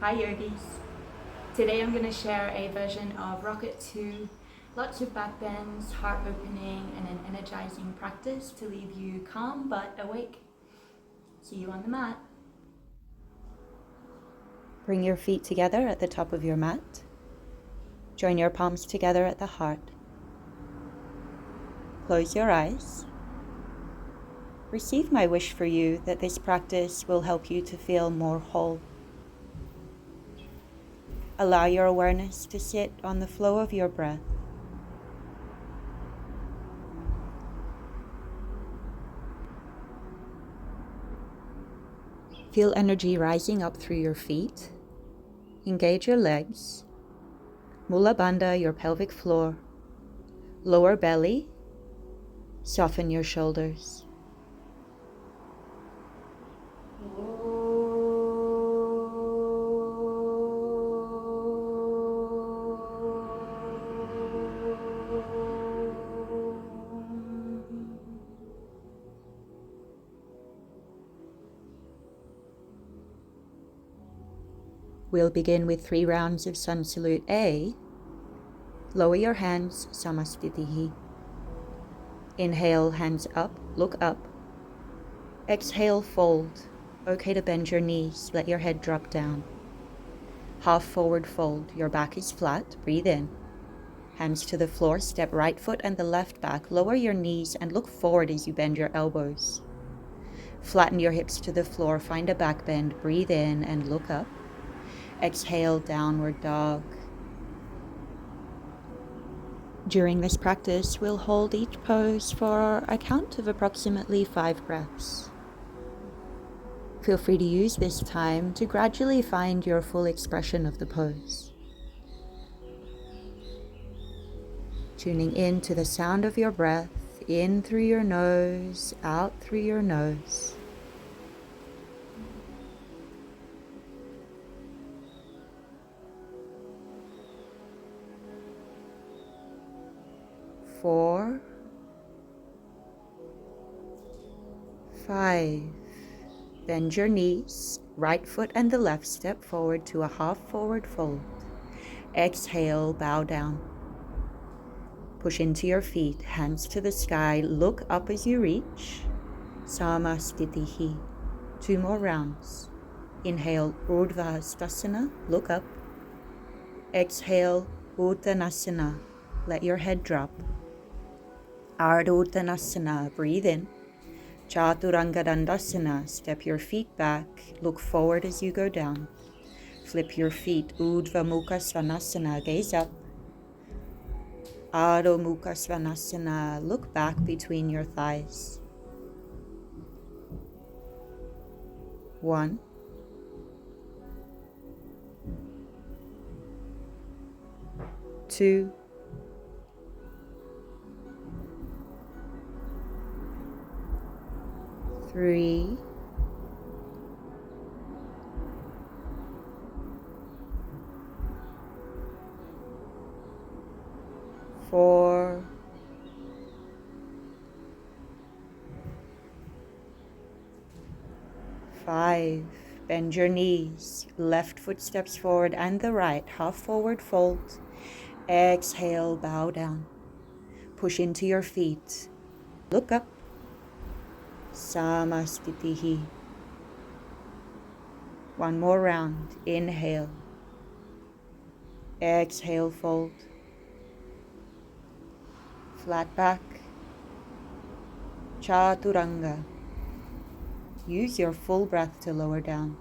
Hi yogis! Today I'm going to share a version of Rocket 2, lots of backbends, heart opening and an energizing practice to leave you calm but awake. See you on the mat. Bring your feet together at the top of your mat. Join your palms together at the heart. Close your eyes. Receive my wish for you that this practice will help you to feel more whole. Allow your awareness to sit on the flow of your breath. Feel energy rising up through your feet. Engage your legs. Mula Bandha, your pelvic floor. Lower belly. Soften your shoulders. We'll begin with 3 rounds of Sun Salute A. Lower your hands, Samastitihi. Inhale, hands up, look up. Exhale, fold. Okay to bend your knees, let your head drop down. Half forward fold, your back is flat, breathe in. Hands to the floor, step right foot and the left back, lower your knees and look forward as you bend your elbows. Flatten your hips to the floor, find a back bend, breathe in and look up. Exhale, downward dog. During this practice, we'll hold each pose for a count of approximately 5 breaths. Feel free to use this time to gradually find your full expression of the pose. Tuning in to the sound of your breath, in through your nose, out through your nose. Four, 5. Bend your knees, right foot and the left step forward to a half forward fold. Exhale, bow down. Push into your feet, hands to the sky, look up as you reach. Samastitihi. 2 more rounds. Inhale, Urdhva Hastasana, look up. Exhale, Uttanasana, let your head drop. Ardha Uttanasana, breathe in. Chaturanga Dandasana, step your feet back, look forward as you go down. Flip your feet, Urdhva Mukha Svanasana, gaze up. Adho Mukha Svanasana, look back between your thighs. 1. 2. 3. 4. 5. Bend your knees, left foot steps forward and the right, half forward fold. Exhale, bow down. Push into your feet. Look up. Samastitihi. 1 more round. Inhale. Exhale, fold. Flat back. Chaturanga. Use your full breath to lower down.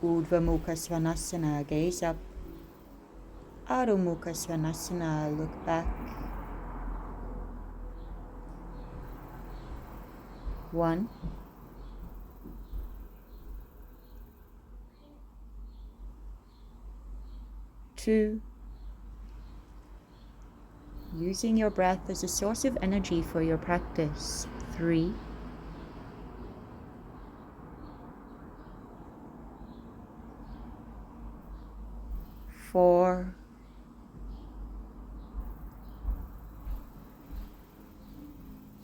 Urdhva Mukha Svanasana, gaze up. Adho Mukha Svanasana, look back. 1. 2. Using your breath as a source of energy for your practice. 3. 4.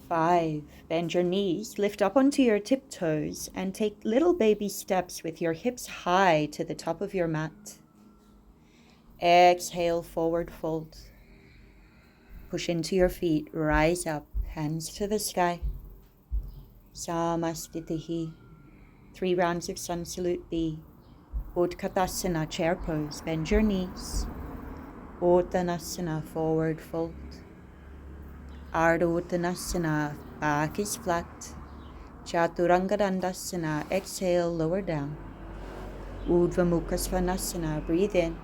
5, bend your knees, lift up onto your tiptoes, and take little baby steps with your hips high to the top of your mat. Exhale, forward fold. Push into your feet, rise up, hands to the sky. Samastitihi. 3 rounds of sun salute B. Utkatasana, chair pose, bend your knees. Uttanasana, forward fold. Ardha Uttanasana, back is flat. Chaturanga Dandasana, exhale, lower down. Urdhva Mukha Svanasana, breathe in.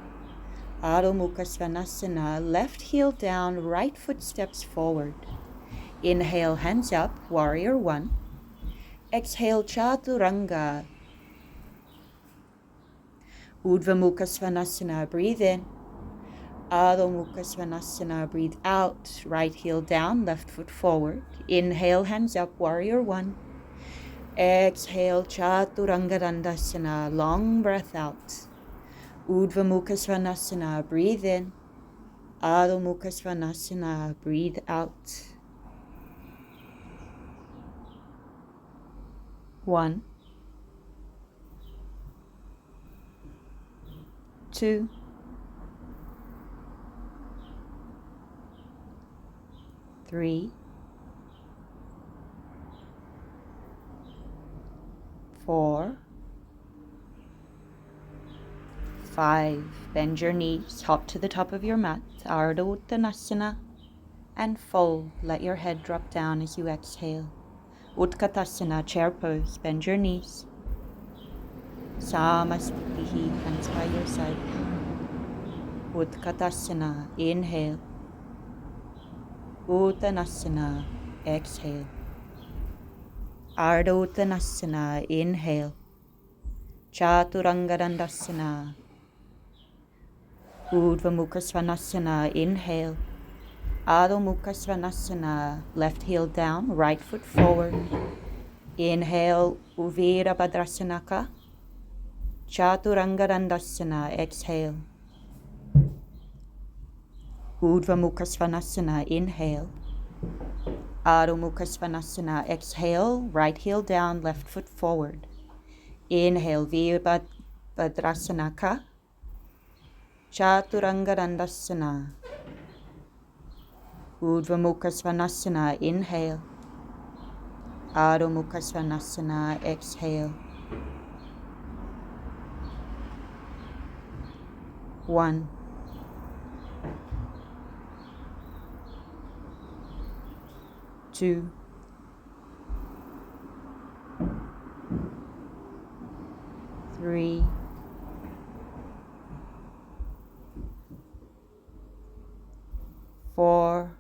Adho Mukha Svanasana, left heel down, right foot steps forward. Inhale, hands up, warrior 1. Exhale, Chaturanga. Urdhva Mukha Svanasana, breathe in. Adho Mukha Svanasana, breathe out. Right heel down, left foot forward. Inhale, hands up, warrior 1. Exhale, Chaturanga Dandasana, long breath out. Urdhva Mukha Svanasana, breathe in. Adho Mukha Svanasana, breathe out. 1, 2, 3, 4, 5. Bend your knees, hop to the top of your mat, Ardha Uttanasana, and fold. Let your head drop down as you exhale. Utkatasana, chair pose, bend your knees. Samastitihi, hands by your side. Utkatasana, inhale. Uttanasana, exhale. Ardha Uttanasana, inhale. Chaturanga Dandasana. Urdhva Mukha Svanasana, inhale. Adho Mukha Svanasana, left heel down, right foot forward. Inhale, Uvira Bhadrasanaka. Chaturanga Dandasana, exhale. Urdhva Mukha Svanasana, inhale. Adho Mukha Svanasana, exhale, right heel down, left foot forward. Inhale, Virabhadrasanaka. Chaturanga Dandasana. Urdhva Mukha Svanasana, inhale. Adho Mukha Svanasana, exhale. 1, 2, 3, 4,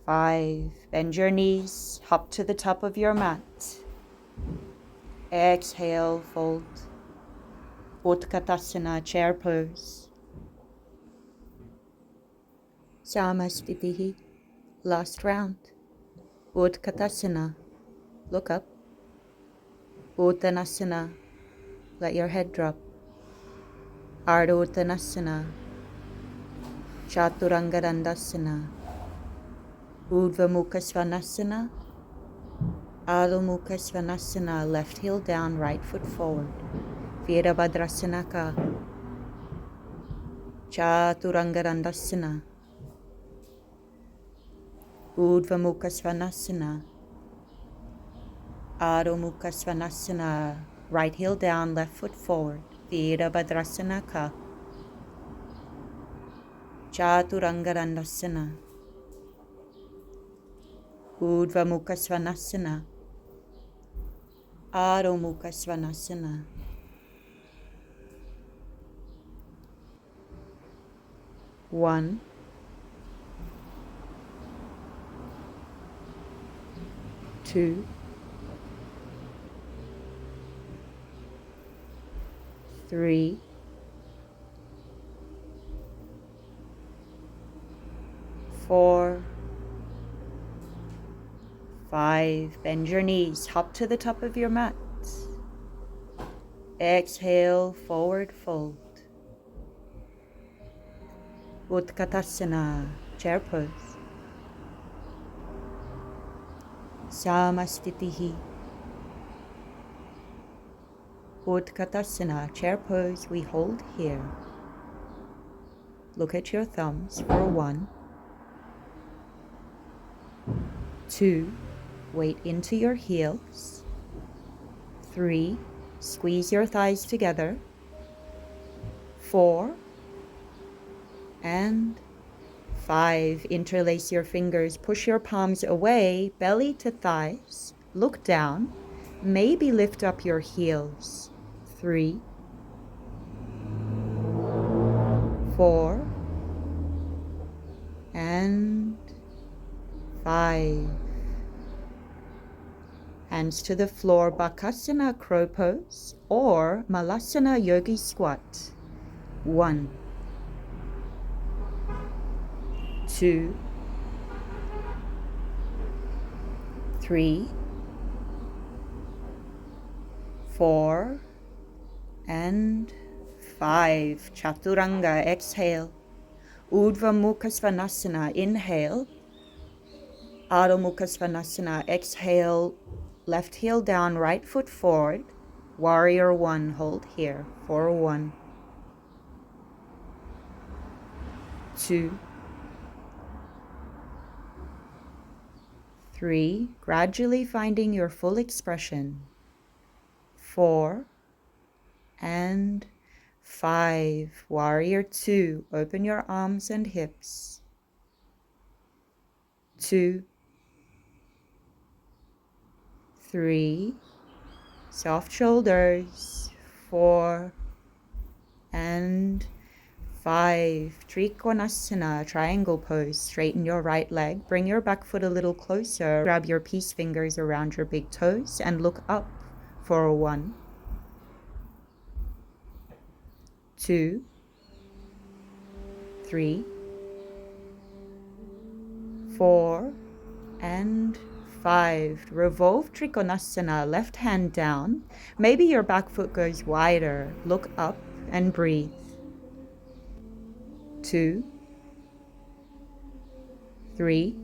5. Bend your knees, hop to the top of your mat. Exhale, fold. Utkatasana, chair pose. Samastitihi, last round. Utkatasana, look up. Uttanasana, let your head drop. Ardha Uttanasana. Chaturanga Dandasana. Urdhva Mukha Svanasana. Adho Mukha Svanasana, left heel down, right foot forward. Virabhadrasanaka. Chaturanga Dandasana. Urdhva Mukha Svanasana. Adho Mukha Svanasana, right heel down, left foot forward. Virabhadrasanaka. Chaturanga Dandasana. Urdhva Mukha Svanasana. Adho Mukha Svanasana. One, 2, 3, 4, 5. Bend your knees, hop to the top of your mat. Exhale, forward fold. Utkatasana, chair pose. Samastitihi. Utkatasana, chair pose we hold here. Look at your thumbs for 1, 2, weight into your heels. 3, squeeze your thighs together. 4, and 5, interlace your fingers, push your palms away, belly to thighs, look down, maybe lift up your heels. 3, 4, and 5. Hands to the floor, Bakasana, crow pose, or Malasana, yogi squat. 1, 2, 3, 4, and 5. Chaturanga, exhale. Urdhva Mukha Svanasana, inhale. Adho Mukha Svanasana, exhale. Left heel down, right foot forward. Warrior 1, hold here for 1, 2, 3, gradually finding your full expression. 4, and 5. Warrior 2, open your arms and hips. 2, 3, soft shoulders. 4, and 5. Trikonasana, triangle pose. Straighten your right leg. Bring your back foot a little closer. Grab your peace fingers around your big toes and look up for 1, 2, 3, 4, and 5. Revolve Trikonasana, left hand down. Maybe your back foot goes wider. Look up and breathe. 2, 3,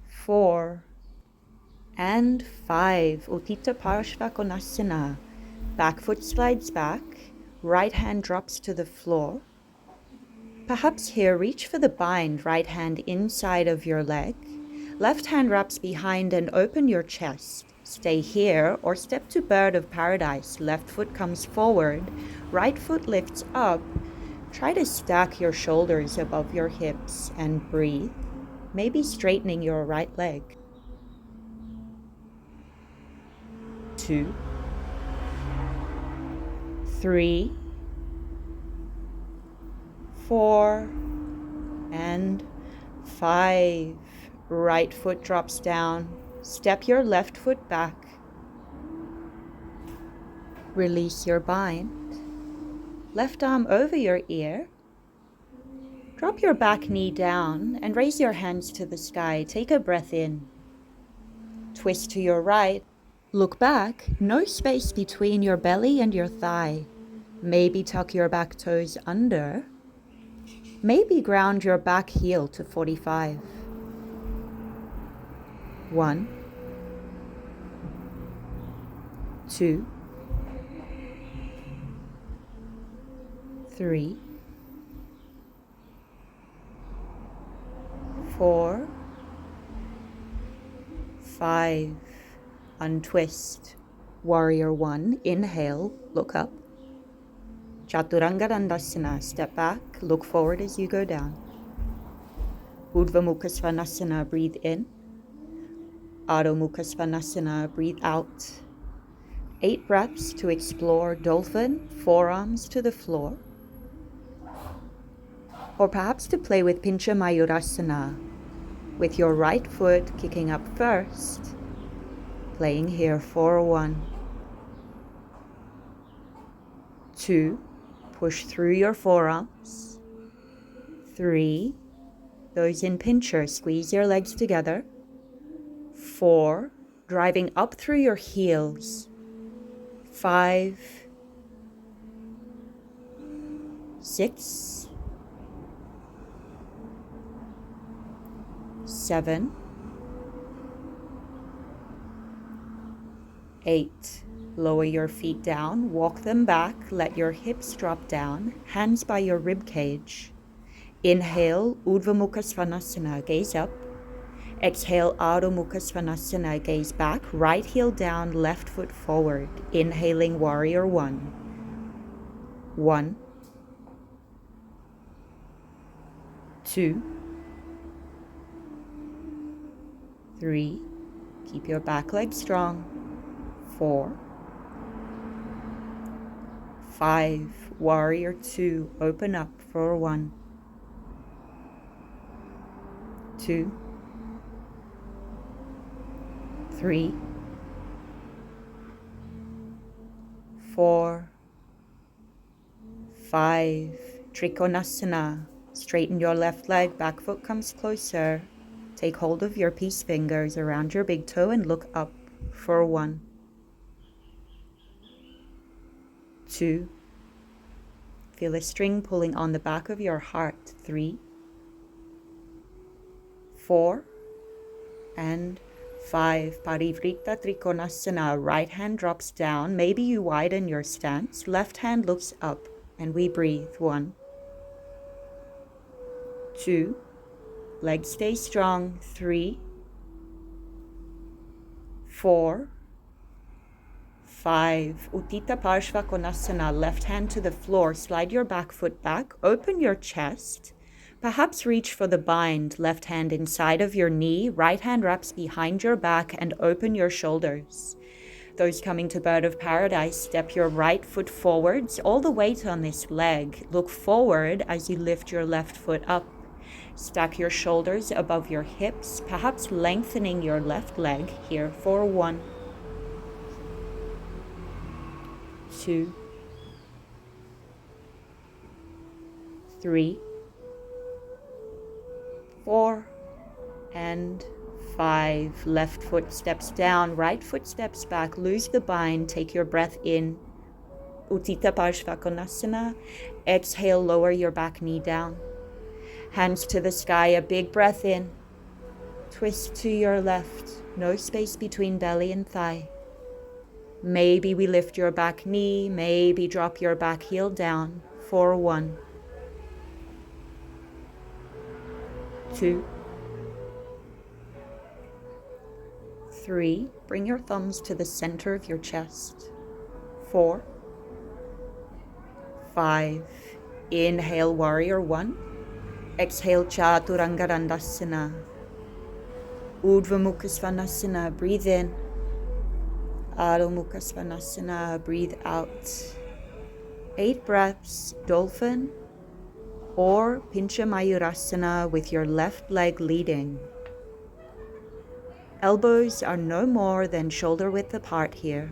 4, and 5. Uttita Parshvakonasana. Back foot slides back. Right hand drops to the floor. Perhaps here, reach for the bind, right hand inside of your leg. Left hand wraps behind and open your chest. Stay here or step to bird of paradise. Left foot comes forward. Right foot lifts up. Try to stack your shoulders above your hips and breathe. Maybe straightening your right leg. 2, 3, 4, and 5. Right foot drops down. Step your left foot back. Release your bind. Left arm over your ear. Drop your back knee down and raise your hands to the sky. Take a breath in. Twist to your right. Look back. No space between your belly and your thigh. Maybe tuck your back toes under. Maybe ground your back heel to 45. 1, 2, 3, 4, 5. Untwist. Warrior 1, inhale, look up. Chaturanga Dandasana, step back, look forward as you go down. Urdhva Mukha Svanasana, breathe in. Adho Mukha Svanasana, breathe out. 8 breaths to explore dolphin, forearms to the floor. Or perhaps to play with Pincha Mayurasana, with your right foot kicking up first. Playing here for 1, 2, push through your forearms. 3, those in pincher, squeeze your legs together. 4, driving up through your heels. 5, 6, 7, 8. Lower your feet down, walk them back, let your hips drop down, hands by your rib cage. Inhale, Urdhva Mukha Svanasana, gaze up. Exhale, Adho Mukha Svanasana, gaze back, right heel down, left foot forward. Inhaling, Warrior One. 1, 2, 3. Keep your back leg strong. 4, 5. Warrior Two. Open up for 1, 2, 3, 4, 5. Trikonasana. Straighten your left leg, back foot comes closer. Take hold of your peace fingers around your big toe and look up for 1, 2. Feel a string pulling on the back of your heart. 3, 4, and 5. Parivrita Trikonasana. Right hand drops down. Maybe you widen your stance. Left hand looks up and we breathe. 1, 2. Legs stay strong. 3, 4, 5. Uttita Parshva Konasana. Left hand to the floor. Slide your back foot back. Open your chest. Perhaps reach for the bind. Left hand inside of your knee. Right hand wraps behind your back and open your shoulders. Those coming to Bird of Paradise, step your right foot forwards. All the weight on this leg. Look forward as you lift your left foot up. Stack your shoulders above your hips, perhaps lengthening your left leg here for 1, 2, 3, 4, and 5. Left foot steps down, right foot steps back. Lose the bind, take your breath in. Uttita Parshva Konasana. Exhale, lower your back knee down. Hands to the sky, a big breath in. Twist to your left, no space between belly and thigh. Maybe we lift your back knee, maybe drop your back heel down for 1, 2, 3. Bring your thumbs to the center of your chest. 4, 5. Inhale, Warrior One. Exhale, Chaturanga Dandasana. Urdhva Mukha Svanasana. Breathe in. Adho Mukha Svanasana. Breathe out. 8 breaths, dolphin or Pincha Mayurasana with your left leg leading. Elbows are no more than shoulder width apart here.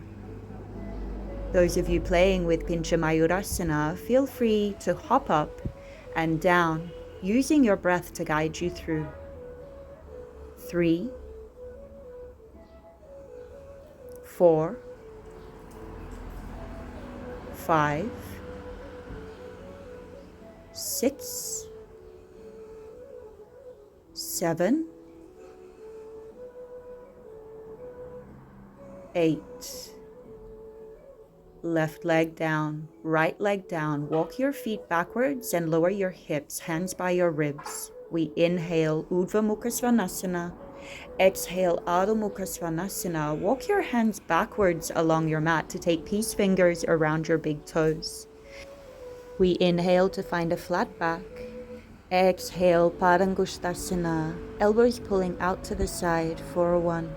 Those of you playing with Pincha Mayurasana, feel free to hop up and down, using your breath to guide you through. 3, 4, 5, 6, 7, 8. Left leg down, right leg down. Walk your feet backwards and lower your hips, hands by your ribs. We inhale, Urdhva Mukha Svanasana. Exhale, Adho Mukha Svanasana. Walk your hands backwards along your mat to take peace fingers around your big toes. We inhale to find a flat back. Exhale, Padangusthasana. Elbows pulling out to the side for 1,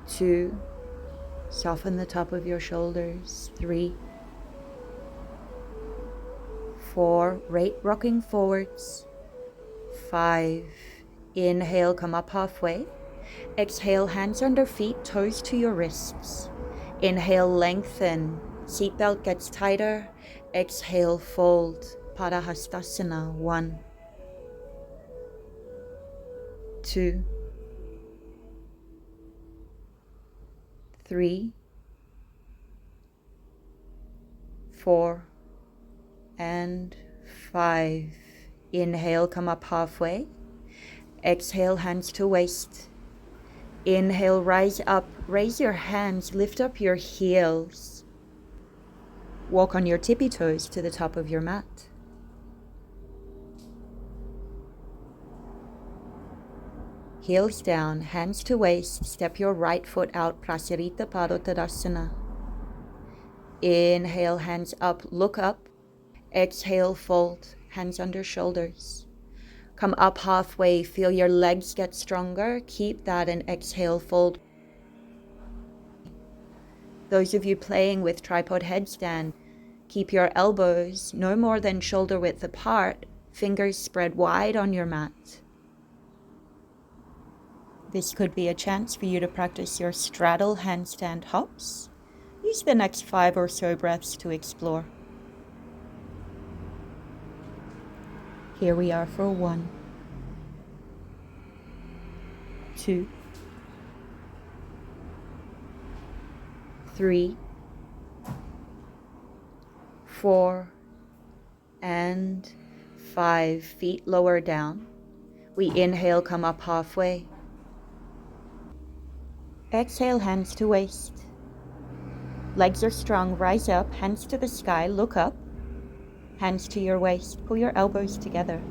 2. Soften the top of your shoulders. 3, 4. Right rocking forwards. 5. Inhale, come up halfway. Exhale, hands under feet, toes to your wrists. Inhale, lengthen. Seatbelt gets tighter. Exhale, fold. Padahastasana. 1, 2, 3, 4, and 5. Inhale, come up halfway. Exhale, hands to waist. Inhale, rise up, raise your hands, lift up your heels. Walk on your tippy toes to the top of your mat. Heels down, hands to waist, step your right foot out, Prasarita Padottanasana. Inhale, hands up, look up. Exhale, fold, hands under shoulders. Come up halfway, feel your legs get stronger. Keep that and exhale, fold. Those of you playing with tripod headstand, keep your elbows no more than shoulder width apart, fingers spread wide on your mat. This could be a chance for you to practice your straddle handstand hops. Use the next 5 or so breaths to explore. Here we are for 1, 2, 3, 4, and 5. Feet lower down. We inhale, come up halfway. Exhale, hands to waist. Legs are strong, rise up, hands to the sky, look up. Hands to your waist, pull your elbows together.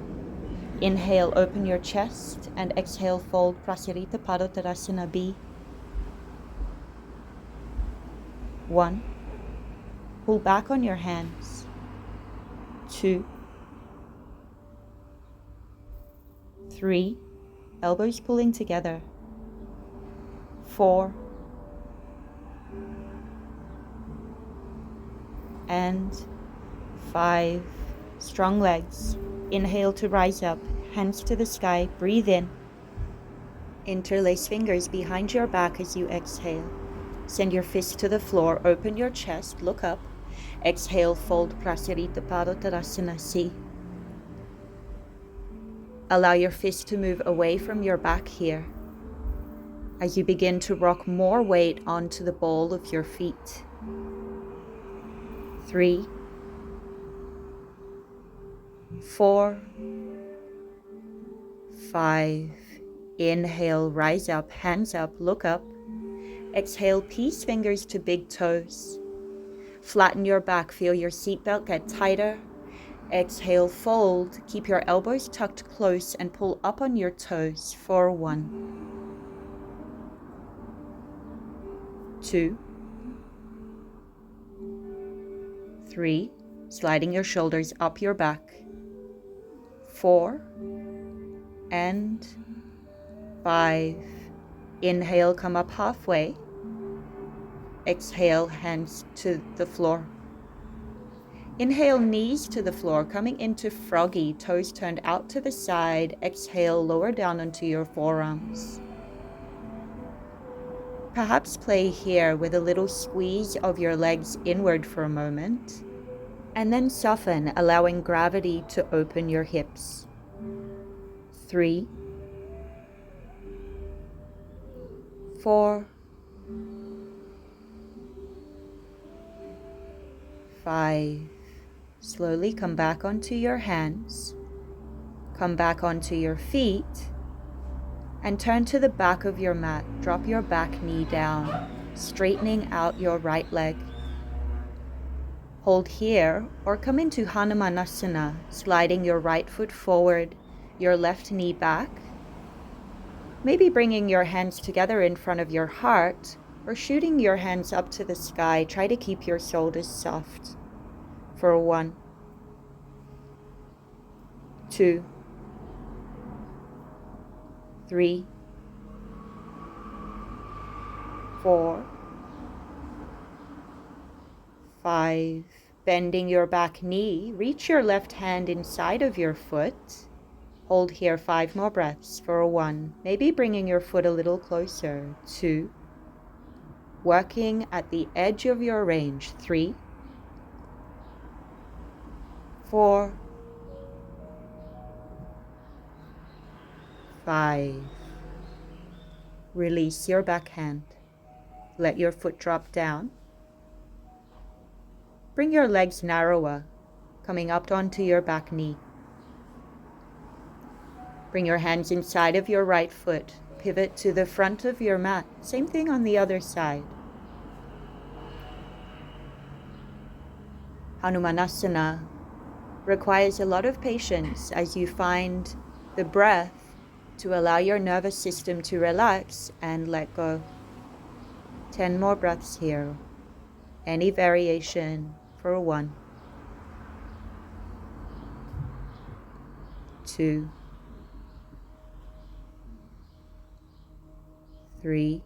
Inhale, open your chest, and exhale, fold, Prasarita Padottanasana B. 1. Pull back on your hands. 2. 3. Elbows pulling together. 4. And 5. Strong legs. Inhale to rise up, hands to the sky, breathe in. Interlace fingers behind your back as you exhale. Send your fist to the floor, open your chest, look up. Exhale, fold, Prasarita Padottanasana C. Allow your fist to move away from your back here as you begin to rock more weight onto the ball of your feet. 3, 4, 5. Inhale, rise up, hands up, look up. Exhale, peace fingers to big toes. Flatten your back, feel your seatbelt get tighter. Exhale, fold, keep your elbows tucked close and pull up on your toes for 1, 2, 3, sliding your shoulders up your back. 4, and 5. Inhale, come up halfway. Exhale, hands to the floor. Inhale, knees to the floor, coming into froggy, toes turned out to the side. Exhale, lower down onto your forearms. Perhaps play here with a little squeeze of your legs inward for a moment, and then soften, allowing gravity to open your hips. 3, 4, 5. Slowly come back onto your hands, come back onto your feet, and turn to the back of your mat. Drop your back knee down, straightening out your right leg. Hold here or come into Hanumanasana, sliding your right foot forward, your left knee back. Maybe bringing your hands together in front of your heart or shooting your hands up to the sky. Try to keep your shoulders soft. For 1, 2, 3, 4, 5. Bending your back knee, reach your left hand inside of your foot. Hold here 5 more breaths for 1. Maybe bringing your foot a little closer. 2. Working at the edge of your range. 3, 4, 5. Release your back hand. Let your foot drop down. Bring your legs narrower. coming up onto your back knee. Bring your hands inside of your right foot. Pivot to the front of your mat. Same thing on the other side. Hanumanasana requires a lot of patience as you find the breath to allow your nervous system to relax and let go. 10 more breaths here. Any variation for 1, 2, 3.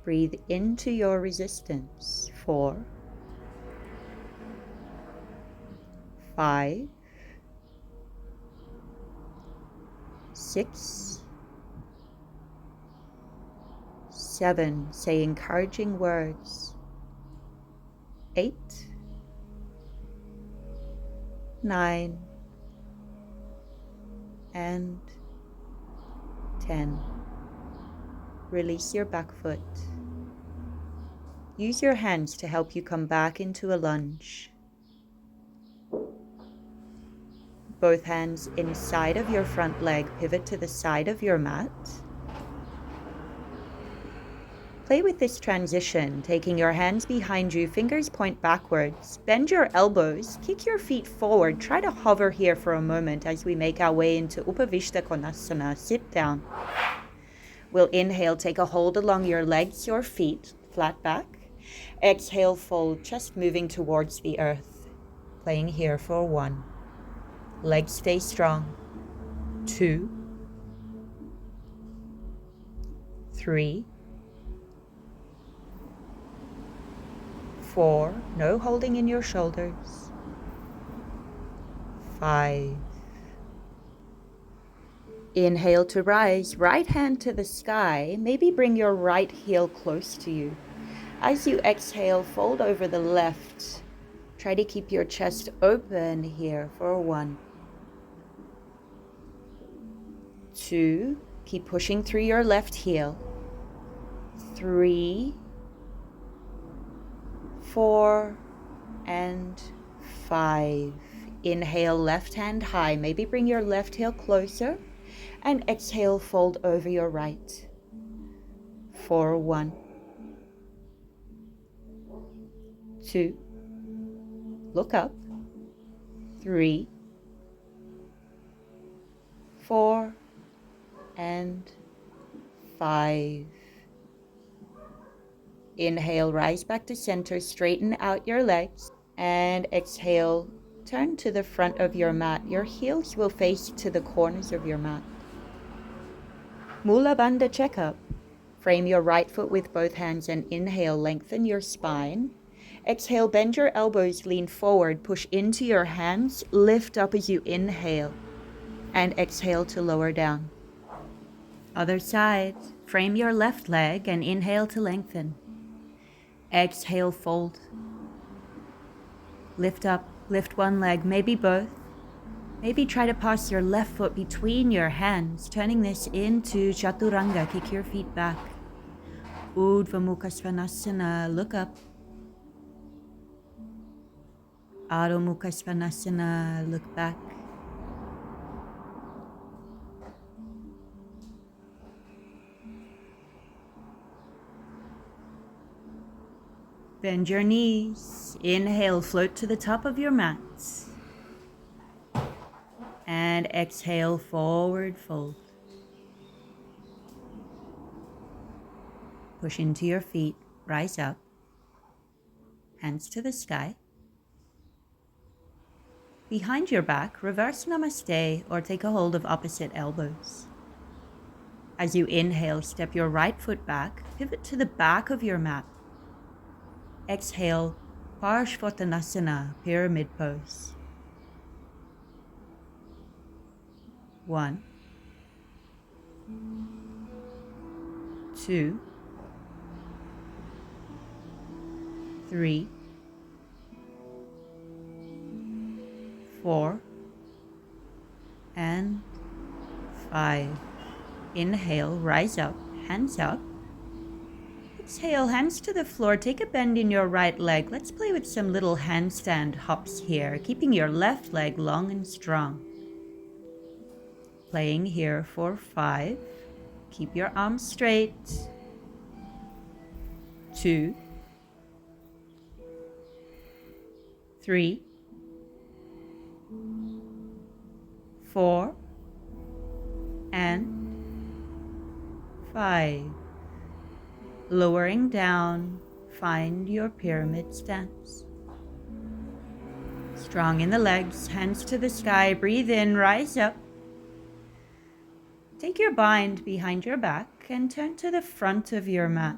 Breathe into your resistance. 4, 5, 6, 7. Say encouraging words. 8, 9, and 10. Release your back foot. Use your hands to help you come back into a lunge. Both hands inside of your front leg, pivot to the side of your mat. Play with this transition, taking your hands behind you, fingers point backwards. Bend your elbows, kick your feet forward. Try to hover here for a moment as we make our way into Upavishta Konasana. Sit down. We'll inhale, take a hold along your legs, your feet, flat back. Exhale, fold, chest moving towards the earth. Playing here for 1. Legs stay strong. 2, 3, 4, no holding in your shoulders. 5. Inhale to rise, right hand to the sky. Maybe bring your right heel close to you. As you exhale, fold over the left. Try to keep your chest open here for 1, 2, keep pushing through your left heel. 3, 4, and 5. Inhale, left hand high. Maybe bring your left heel closer. And exhale, fold over your right. For 1, 2, look up. 3, 4, and 5. Inhale, rise back to center, straighten out your legs, and exhale, turn to the front of your mat. Your heels will face to the corners of your mat. Mula Bandha checkup. Frame your right foot with both hands and inhale, lengthen your spine. Exhale, bend your elbows, lean forward, push into your hands, lift up as you inhale, and exhale to lower down. Other side, frame your left leg and inhale to lengthen. Exhale, fold. Lift up, lift one leg, maybe both. Maybe try to pass your left foot between your hands, turning this into Chaturanga. Kick your feet back. Urdhva Mukha Svanasana, look up. Adho Mukha Svanasana, look back. Bend your knees. Inhale, float to the top of your mats. And exhale, forward fold. Push into your feet, rise up. Hands to the sky. Behind your back, reverse namaste or take a hold of opposite elbows. As you inhale, step your right foot back, pivot to the back of your mat. Exhale, Parshvottanasana, pyramid pose. 1, 2, 3, 4, and 5. Inhale, rise up, hands up. Exhale, hands to the floor. Take a bend in your right leg. Let's play with some little handstand hops here, keeping your left leg long and strong. Playing here for 5. Keep your arms straight. 2, 3, 4, and 5. Lowering down, find your pyramid stance. Strong in the legs, hands to the sky. Breathe in, rise up. Take your bind behind your back and turn to the front of your mat.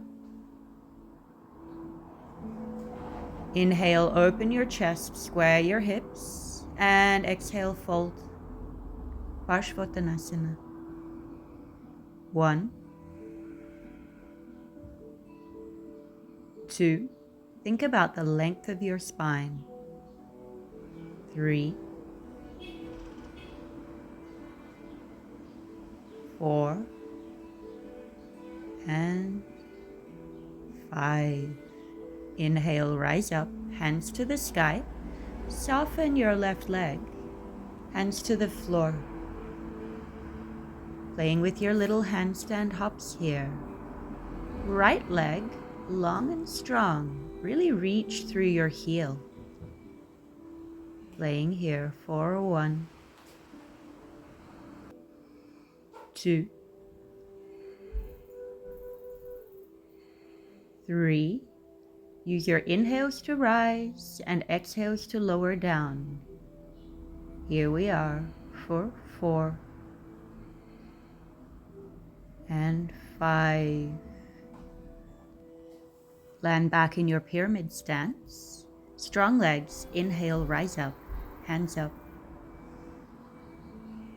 Inhale, open your chest, square your hips, and exhale, fold. Parshvottanasana. 1, 2, think about the length of your spine. 3, 4, and 5. Inhale, rise up, hands to the sky. Soften your left leg, hands to the floor. Playing with your little handstand hops here. Right leg, long and strong. Really reach through your heel. Playing here for 1, 2, 3. Use your inhales to rise and exhales to lower down. Here we are for 4 and 5. Land back in your pyramid stance. Strong legs, inhale, rise up, hands up.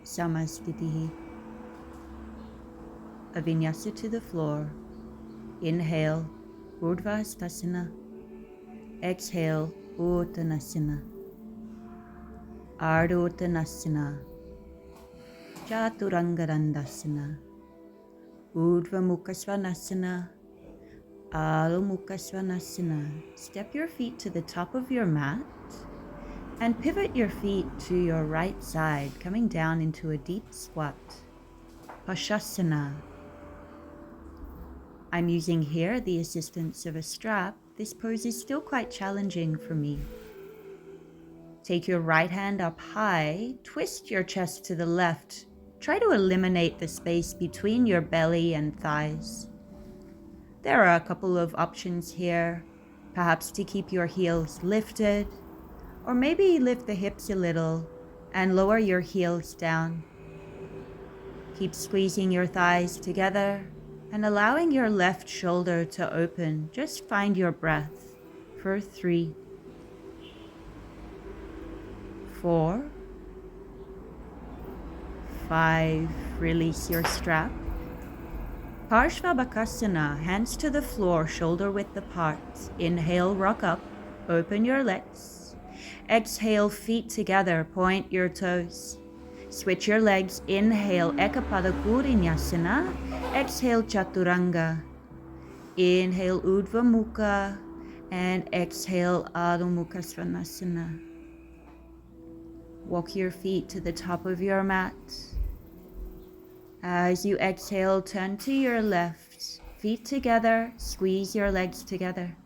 Samastitihi. A vinyasa to the floor. Inhale, Urdhva Hastasana. Exhale, Uttanasana. Ardha Uttanasana. Chaturanga Dandasana. Urdhva Mukha Svanasana. Adho Mukha Svanasana. Step your feet to the top of your mat and pivot your feet to your right side, coming down into a deep squat. Pashasana. I'm using here the assistance of a strap. This pose is still quite challenging for me. Take your right hand up high, twist your chest to the left. Try to eliminate the space between your belly and thighs. There are a couple of options here, perhaps to keep your heels lifted, or maybe lift the hips a little and lower your heels down. Keep squeezing your thighs together and allowing your left shoulder to open. Just find your breath for 3, 4, 5. Release your strap. Parshvabhakasana, hands to the floor, shoulder width apart. Inhale, rock up, open your legs. Exhale, feet together, point your toes. Switch your legs. Inhale, Ekapada Gurinyasana. Exhale, Chaturanga. Inhale, Urdhva Mukha. And exhale, Adho Mukha Svanasana. Walk your feet to the top of your mat. As you exhale, turn to your left. Feet together, squeeze your legs together.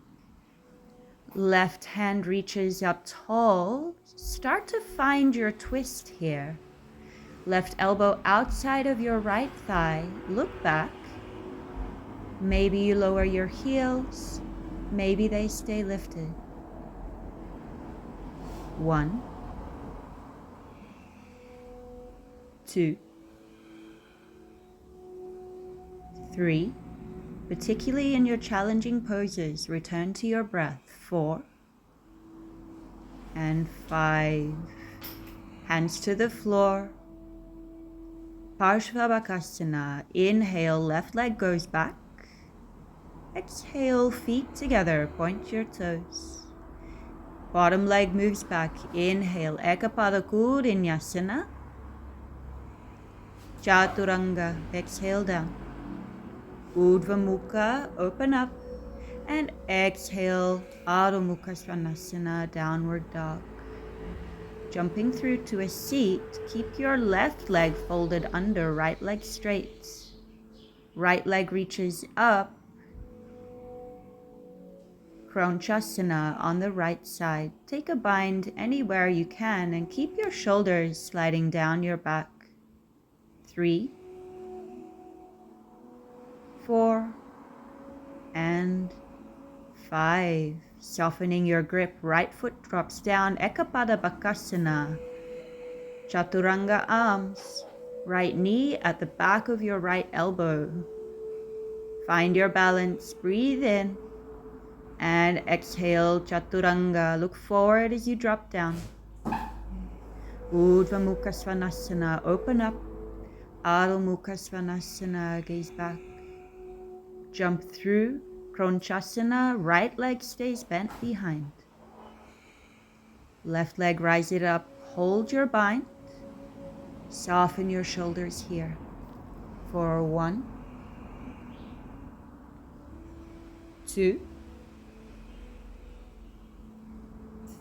Left hand reaches up tall. Start to find your twist here. Left elbow outside of your right thigh. Look back. Maybe you lower your heels. Maybe they stay lifted. 1, 2, 3. Particularly in your challenging poses, return to your breath. 4 and 5. Hands to the floor. Parshvabhakasana. Inhale, left leg goes back. Exhale, feet together, point your toes. Bottom leg moves back. Inhale, Ekapada Gurinyasana. Chaturanga. Exhale down. Urdhva Mukha, open up. And exhale, Adho Mukha Svanasana, downward dog. Jumping through to a seat, keep your left leg folded under, right leg straight. Right leg reaches up. Kronchasana on the right side. Take a bind anywhere you can and keep your shoulders sliding down your back. 3, 4, and 5. Softening your grip, right foot drops down, Ekapada Bakasana. Chaturanga arms, right knee at the back of your right elbow. Find your balance, breathe in, and exhale, Chaturanga. Look forward as you drop down. Urdhva Mukha Svanasana, open up. Adho Mukha Svanasana, gaze back. Jump through, Kronchasana, right leg stays bent behind. Left leg rise it up, hold your bind. Soften your shoulders here. For 1, 2,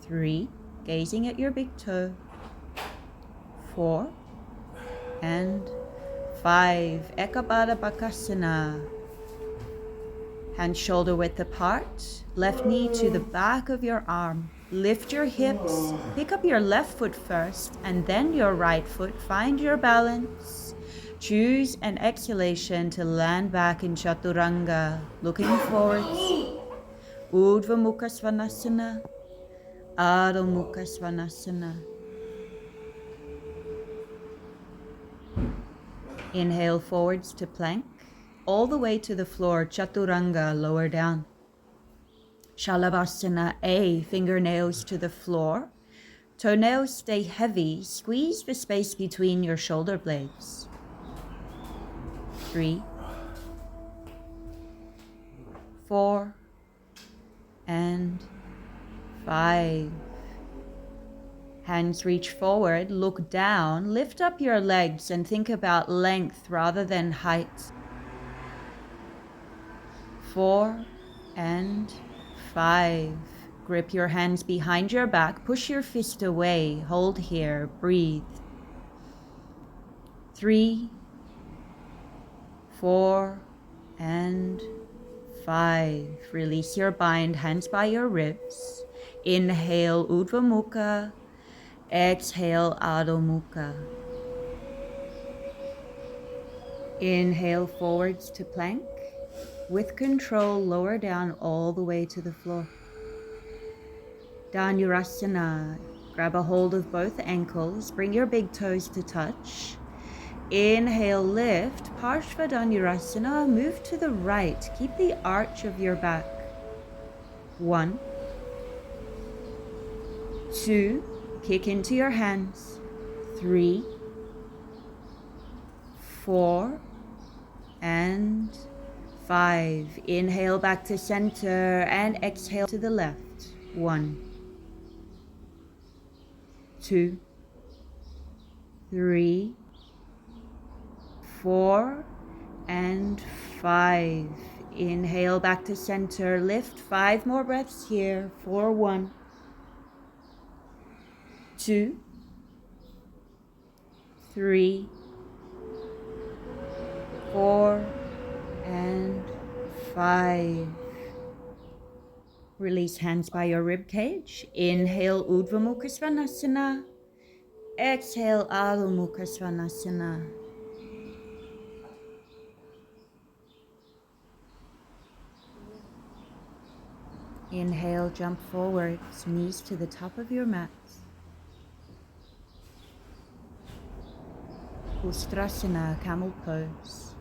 3, gazing at your big toe. 4, and 5, Ekapada Bakasana. Hands shoulder width apart, left knee to the back of your arm. Lift your hips, pick up your left foot first and then your right foot. Find your balance. Choose an exhalation to land back in Chaturanga, looking forwards. Urdhva Mukha Svanasana, Adho Mukha Svanasana. Inhale forwards to plank, all the way to the floor, Chaturanga, lower down. Shalavasana A, fingernails to the floor. Toenails stay heavy, squeeze the space between your shoulder blades. 3, 4, and 5. Hands reach forward, look down, lift up your legs and think about length rather than height. 4 and 5. Grip your hands behind your back, push your fist away, hold here, breathe. 3, 4, and 5. Release your bind, hands by your ribs. Inhale, Urdhva Mukha. Exhale, Adho Mukha. Inhale forwards to plank. With control, lower down all the way to the floor. Dhanurasana. Grab a hold of both ankles. Bring your big toes to touch. Inhale, lift. Parshva Dhanurasana. Move to the right. Keep the arch of your back. 1, 2. Kick into your hands. 3, 4, and 5. Inhale back to center and exhale to the left. 1, 2, 3, 4, and 5. Inhale back to center. Lift 5 more breaths here. 4, 1, 2, 3, 4, and 5. Release hands by your rib cage. Inhale, Urdhva Mukha Svanasana. Exhale, Adho Mukha Svanasana. Inhale, jump forwards, knees to the top of your mat. Ustrasana, camel pose.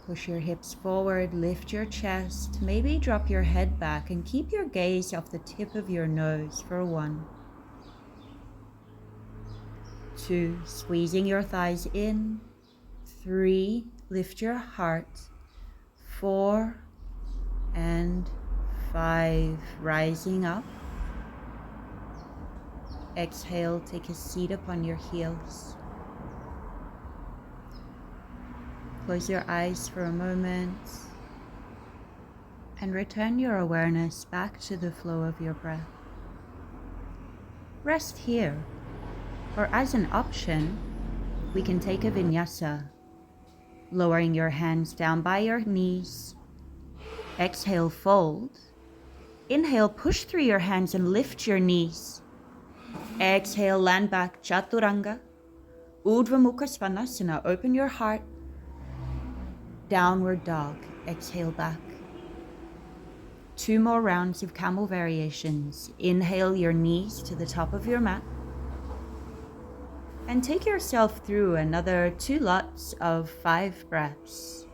Push your hips forward, lift your chest, maybe drop your head back and keep your gaze off the tip of your nose for 1, 2, squeezing your thighs in. 3, lift your heart. 4, and 5, rising up. Exhale, take a seat upon your heels. Close your eyes for a moment and return your awareness back to the flow of your breath. Rest here, or as an option, we can take a vinyasa, lowering your hands down by your knees. Exhale, fold. Inhale, push through your hands and lift your knees. Exhale, land back, chaturanga. Urdhva Mukha Svanasana, open your heart. Downward dog, exhale back. 2 more rounds of camel variations. Inhale your knees to the top of your mat. And take yourself through another 2 lots of 5 breaths.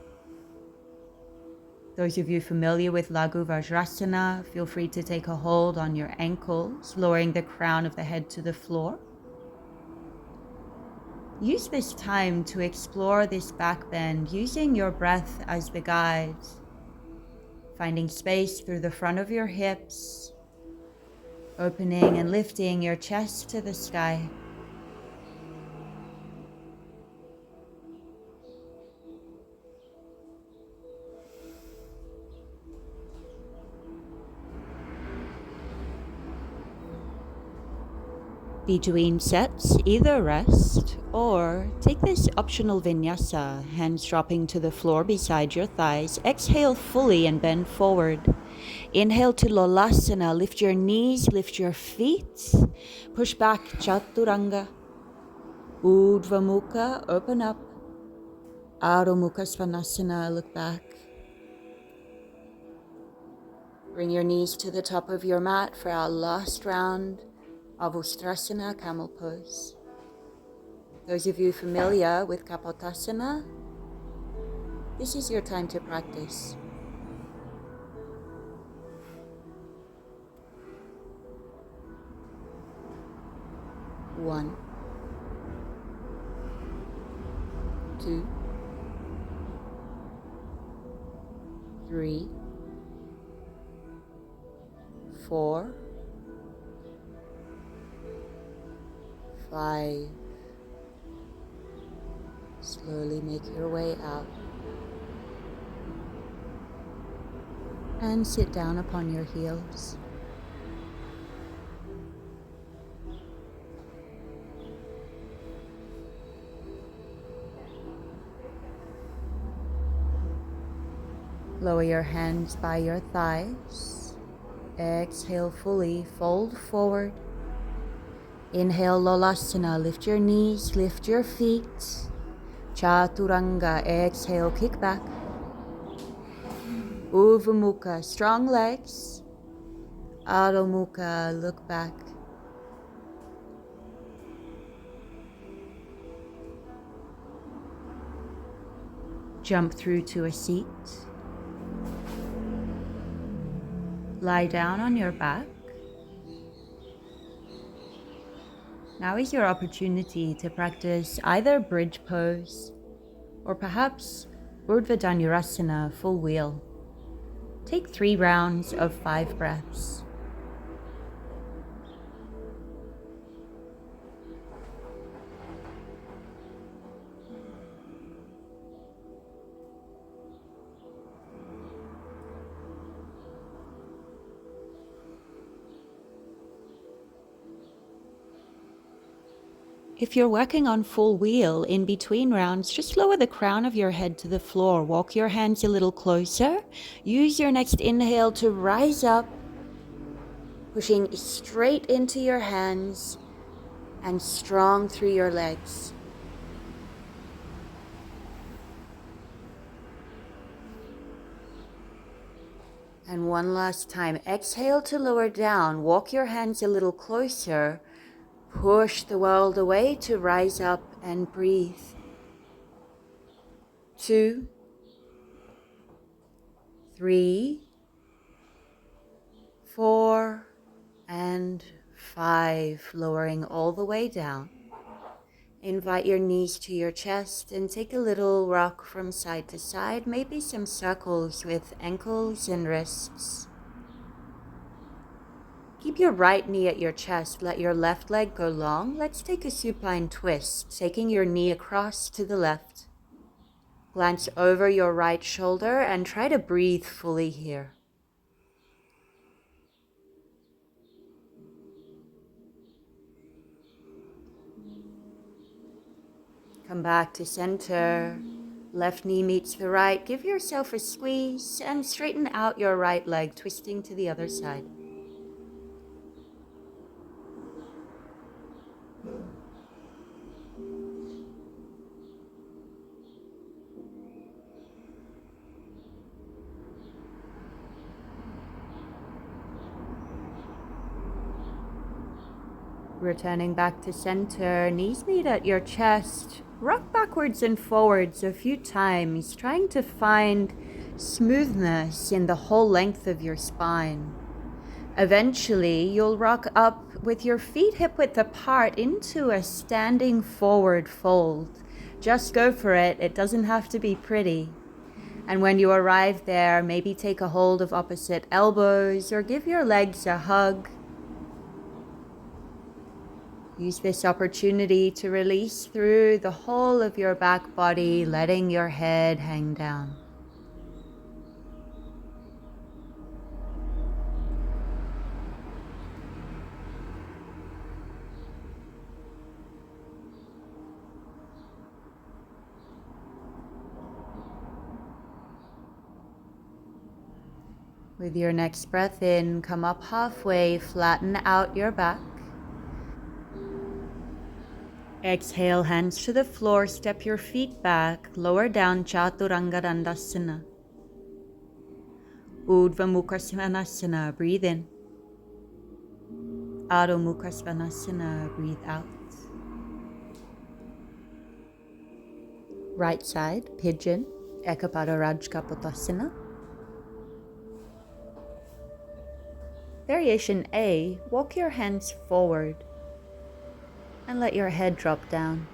Those of you familiar with Laghu Vajrasana, feel free to take a hold on your ankles, lowering the crown of the head to the floor. Use this time to explore this back bend, using your breath as the guide, finding space through the front of your hips, opening and lifting your chest to the sky. Between sets, either rest or take this optional vinyasa, hands dropping to the floor beside your thighs. Exhale fully and bend forward. Inhale to Lolasana, lift your knees, lift your feet. Push back, Chaturanga. Urdhva Mukha, open up. Adho Mukha Svanasana, look back. Bring your knees to the top of your mat for our last round of Ustrasana, camel pose. Those of you familiar with Kapotasana, this is your time to practice. One, 2, 3, 4, 5. Slowly make your way out. And sit down upon your heels. Lower your hands by your thighs. Exhale fully, fold forward. Inhale, Lolasana, lift your knees, lift your feet. Chaturanga, exhale, kick back. Urdhva Mukha, strong legs. Adho Mukha, look back. Jump through to a seat. Lie down on your back. Now is your opportunity to practice either bridge pose or perhaps Urdhva Dhanurasana, full wheel. Take 3 rounds of 5 breaths. If you're working on full wheel in between rounds, just lower the crown of your head to the floor. Walk your hands a little closer. Use your next inhale to rise up, pushing straight into your hands and strong through your legs. And one last time, exhale to lower down. Walk your hands a little closer. Push the world away to rise up and breathe. 2, 3, 4, and 5. Lowering all the way down. Invite your knees to your chest and take a little rock from side to side, maybe some circles with ankles and wrists. Keep your right knee at your chest, let your left leg go long. Let's take a supine twist, taking your knee across to the left. Glance over your right shoulder and try to breathe fully here. Come back to center. Left knee meets the right. Give yourself a squeeze and straighten out your right leg, twisting to the other side. Returning back to center, knees meet at your chest. Rock backwards and forwards a few times, trying to find smoothness in the whole length of your spine. Eventually, you'll rock up with your feet hip-width apart into a standing forward fold. Just go for it. It doesn't have to be pretty. And when you arrive there, maybe take a hold of opposite elbows or give your legs a hug. Use this opportunity to release through the whole of your back body, letting your head hang down. With your next breath in, come up halfway, flatten out your back. Exhale, hands to the floor, step your feet back, lower down, Chaturanga Dandasana. Urdhva Mukha Svanasana, breathe in. Adho Mukha Svanasana, breathe out. Right side, pigeon, Ekapada Rajkapotasana. Variation A, walk your hands forward and let your head drop down.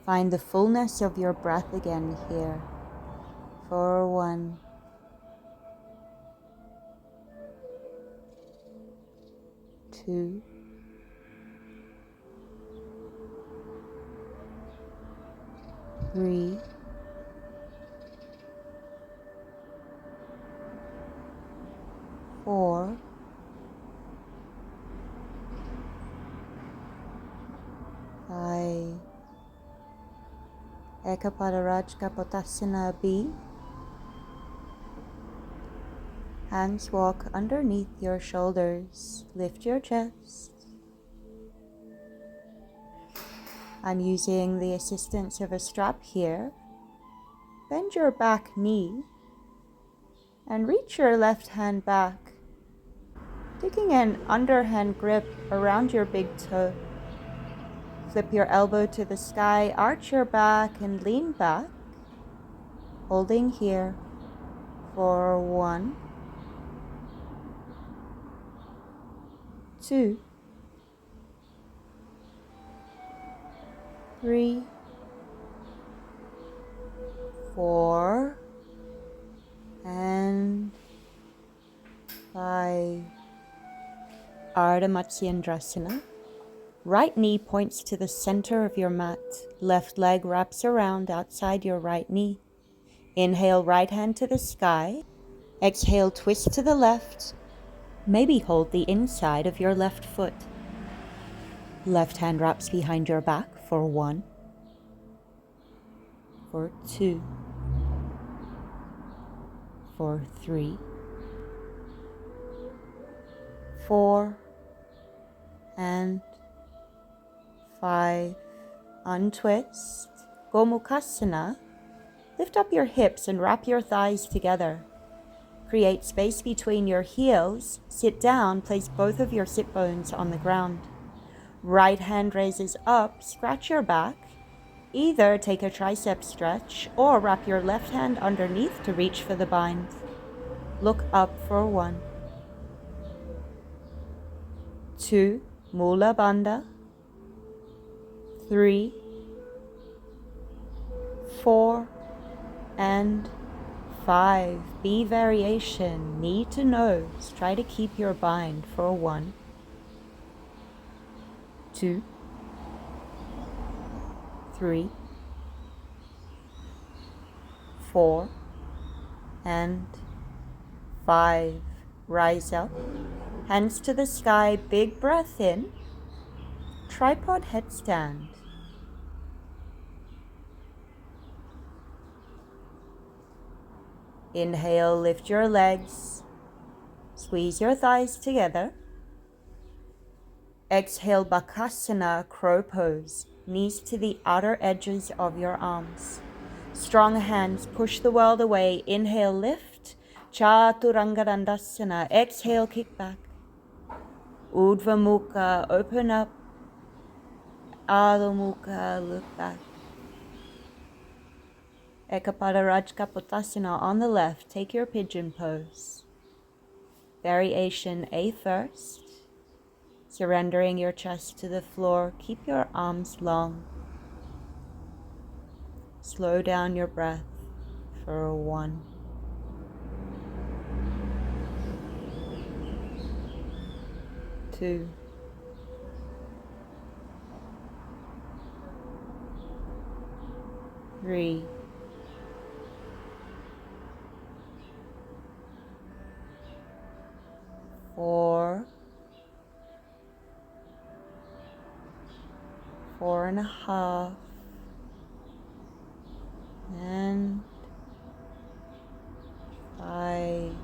Find the fullness of your breath again here for 1, 2, 3, 4, 5. Ekapada Rajkapotasana B. Hands walk underneath your shoulders. Lift your chest. I'm using the assistance of a strap here. Bend your back knee and reach your left hand back, taking an underhand grip around your big toe. Flip your elbow to the sky, arch your back and lean back, holding here for 1, 2, 3, 4, and 5. Ardha Matsyendrasana. Right knee points to the center of your mat. Left leg wraps around outside your right knee. Inhale, right hand to the sky. Exhale, twist to the left. Maybe hold the inside of your left foot. Left hand wraps behind your back for 1, for 2, for 3, 4, and 5. Untwist. Gomukhasana. Lift up your hips and wrap your thighs together. Create space between your heels. Sit down. Place both of your sit bones on the ground. Right hand raises up. Scratch your back. Either take a tricep stretch or wrap your left hand underneath to reach for the bind. Look up for 1, 2. Mula Bandha. 3, 4, and 5. B variation, knee to nose. Try to keep your bind for 1, 2, 3, 4, and 5. Rise up, hands to the sky, big breath in. Tripod headstand. Inhale, lift your legs. Squeeze your thighs together. Exhale, Bakasana, crow pose. Knees to the outer edges of your arms. Strong hands push the world away. Inhale, lift. Chaturanga Dandasana. Exhale, kick back. Urdhva Mukha, open up. Adho Mukha, look back. Ekapada Rajkapotasana on the left. Take your pigeon pose. Variation A first. Surrendering your chest to the floor. Keep your arms long. Slow down your breath for 1, 2, 3, 4, 4.5, and 5.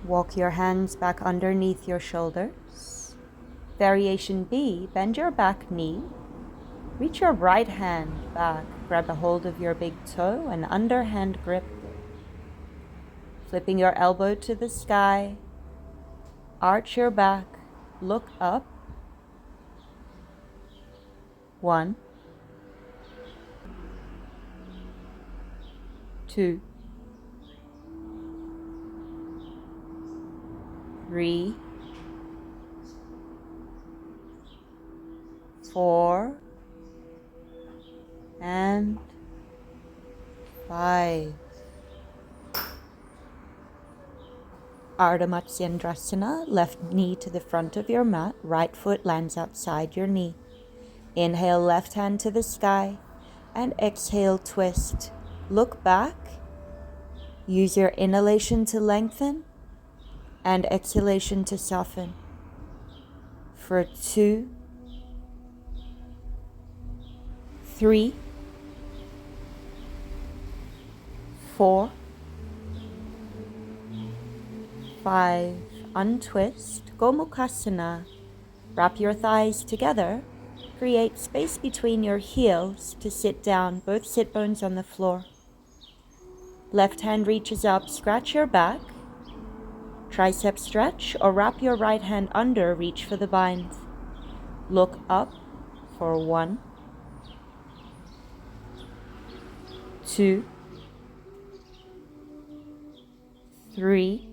Walk your hands back underneath your shoulders. Variation B, bend your back knee. Reach your right hand back. Grab a hold of your big toe, an underhand grip. Flipping your elbow to the sky. Arch your back. Look up. 1, 2, 3, 4, and 5. Ardha Matsyendrasana, left knee to the front of your mat, right foot lands outside your knee. Inhale, left hand to the sky, and exhale, twist. Look back. Use your inhalation to lengthen and exhalation to soften. For 2, 3, 4, 5. Untwist. Gomukhasana. Wrap your thighs together. Create space between your heels to sit down, both sit bones on the floor. Left hand reaches up, scratch your back. Tricep stretch, or wrap your right hand under, reach for the bind. Look up for 1, 2, 3,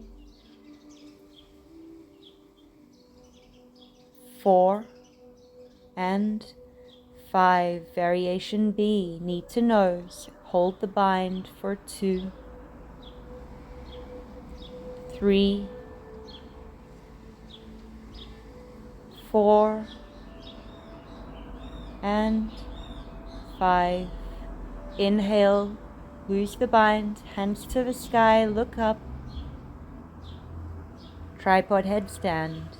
4, and 5. Variation B, knee to nose. Hold the bind for 2, 3, 4, and 5. Inhale, loose the bind, hands to the sky, look up. Tripod headstand.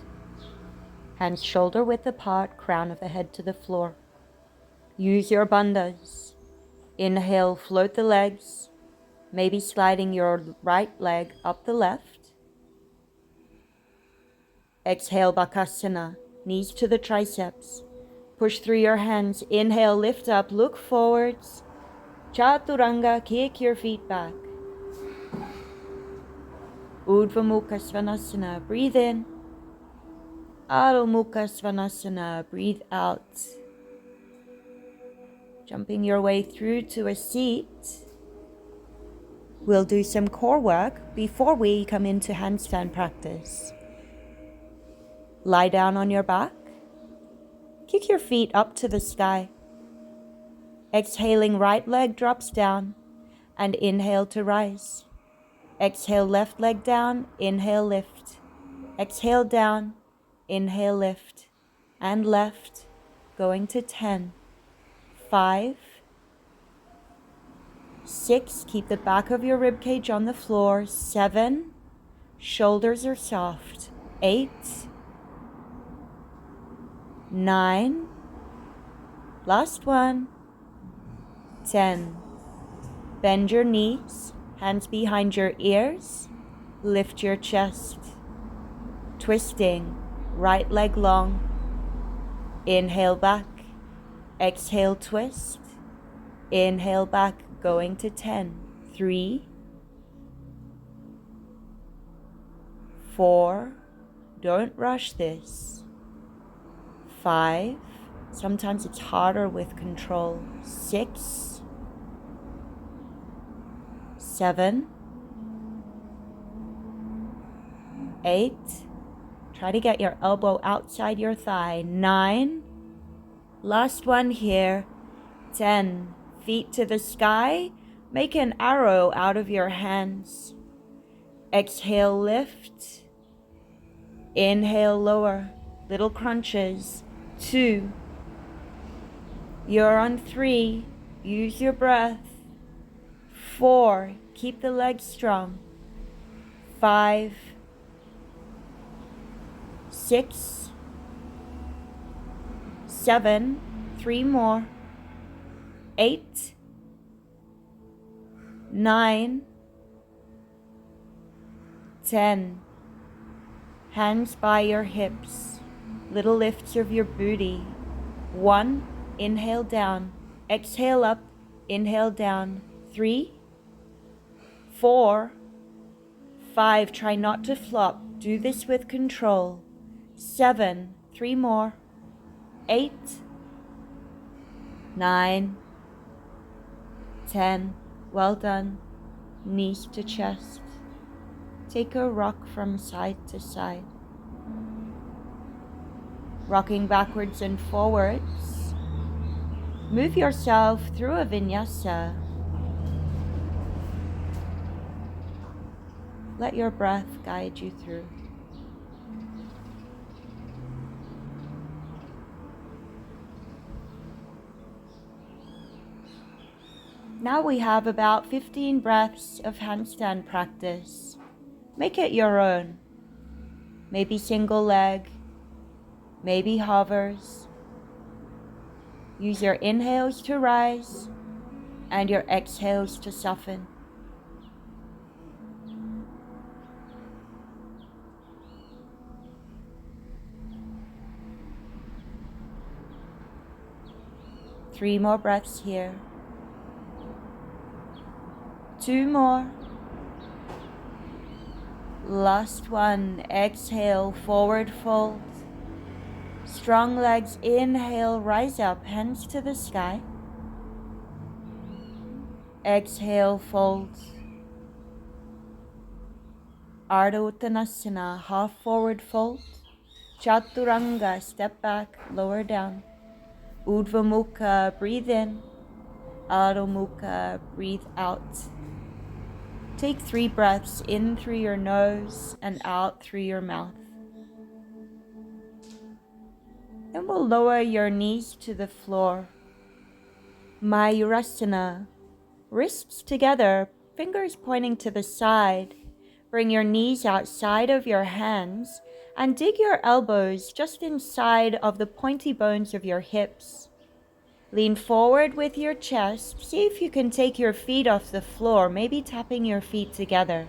Hands shoulder width apart, crown of the head to the floor. Use your bandhas. Inhale, float the legs, maybe sliding your right leg up the left. Exhale, Bakasana, knees to the triceps. Push through your hands. Inhale, lift up, look forwards. Chaturanga, kick your feet back. Urdhva Mukha Svanasana, breathe in. Adho Mukha Svanasana, breathe out. Jumping your way through to a seat. We'll do some core work before we come into handstand practice. Lie down on your back. Kick your feet up to the sky. Exhaling, right leg drops down, and inhale to rise. Exhale, left leg down, inhale, lift. Exhale, down, inhale, lift, and left, going to 10, 5, 6, keep the back of your rib cage on the floor, 7, shoulders are soft, 8, 9, last one, 10. Bend your knees, hands behind your ears, lift your chest. Twisting, right leg long. Inhale back, exhale twist. Inhale back, going to 10. 3, 4, don't rush this. 5, sometimes it's harder with control. 6, 7, 8, try to get your elbow outside your thigh. 9, last one here. 10, feet to the sky, make an arrow out of your hands. Exhale, lift. Inhale, lower. Little crunches. 2, you're on 3, use your breath. 4, keep the legs strong. 5, 6, 7, 3 more. 8, 9, 10. Hands by your hips, little lifts of your booty. 1, inhale down, exhale up, inhale down. 3, 4, 5, try not to flop, do this with control. 7, 3 more. 8, 9, 10, well done. Knees to chest. Take a rock from side to side. Rocking backwards and forwards. Move yourself through a vinyasa. Let your breath guide you through. Now we have about 15 breaths of handstand practice. Make it your own. Maybe single leg, maybe hovers. Use your inhales to rise and your exhales to soften. Three more breaths here. 2 more. Last one. Exhale, forward fold. Strong legs, inhale, rise up, hands to the sky. Exhale, fold. Ardha Uttanasana, half forward fold. Chaturanga, step back, lower down. Urdhva Mukha, breathe in. Adho Mukha, breathe out. Take 3 breaths in through your nose and out through your mouth. Then we'll lower your knees to the floor. Mayurasana. Wrists together, fingers pointing to the side. Bring your knees outside of your hands and dig your elbows just inside of the pointy bones of your hips. Lean forward with your chest. See if you can take your feet off the floor, maybe tapping your feet together.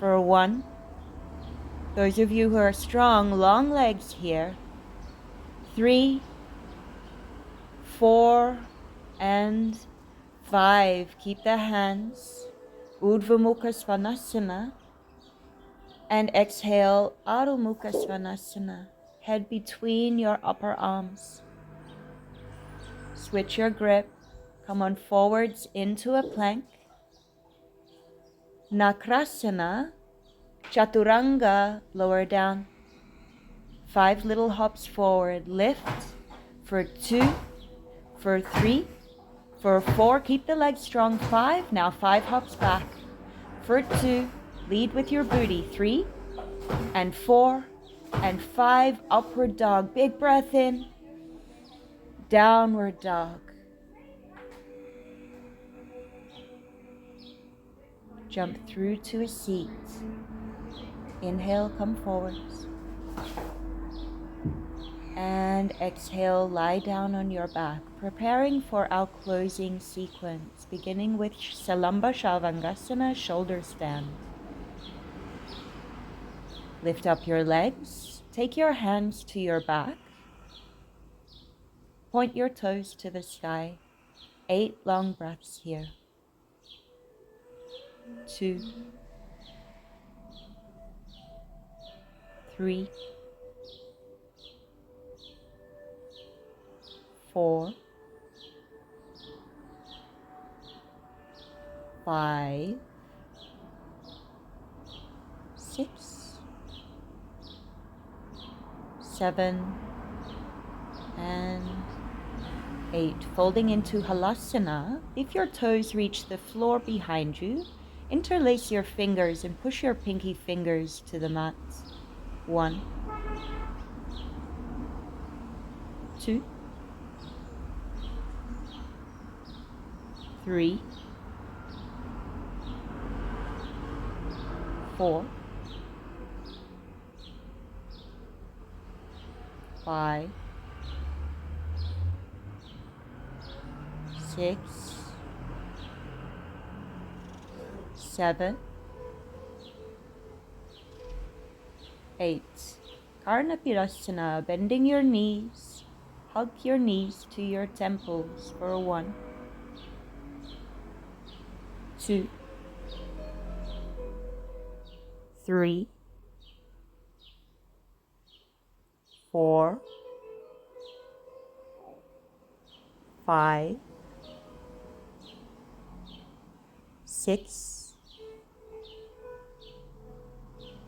For 1. Those of you who are strong, long legs here. 3, 4, and 5. Keep the hands. Urdhva Mukha Svanasana. And exhale, Adho Mukha Svanasana. Head between your upper arms. Switch your grip. Come on forwards into a plank. Nakrasana. Chaturanga, lower down. 5 little hops forward. Lift for 2, for 3, for 4. Keep the legs strong. 5. Now 5 hops back. For 2. Lead with your booty. 3 and 4 and 5. Upward dog. Big breath in. Downward dog. Jump through to a seat. Inhale, come forwards. And exhale, lie down on your back, preparing for our closing sequence, beginning with Salamba Shavangasana, shoulder stand. Lift up your legs, take your hands to your back, point your toes to the sky. 8 long breaths here. 2, 3, 4, 5, 6, 7, and 8. Folding into Halasana. If your toes reach the floor behind you, interlace your fingers and push your pinky fingers to the mat. 1, 2, 3, 4, 5, 6, 7, 8. Karnapirasana, bending your knees. Hug your knees to your temples for 1, 2, 3, 4, 5, 6,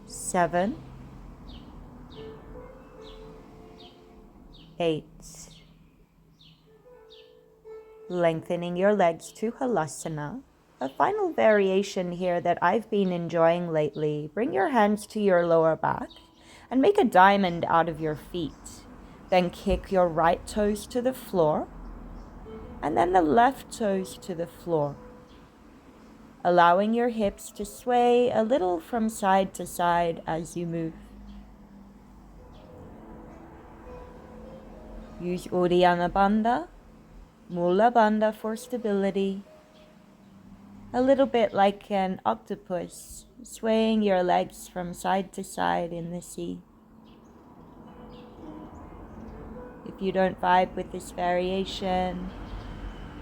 7, 8. Lengthening your legs to Halasana. A final variation here that I've been enjoying lately. Bring your hands to your lower back and make a diamond out of your feet. Then kick your right toes to the floor and then the left toes to the floor, allowing your hips to sway a little from side to side as you move. Use Uddiyana Bandha, Mula Bandha for stability. A little bit like an octopus, swaying your legs from side to side in the sea. If you don't vibe with this variation,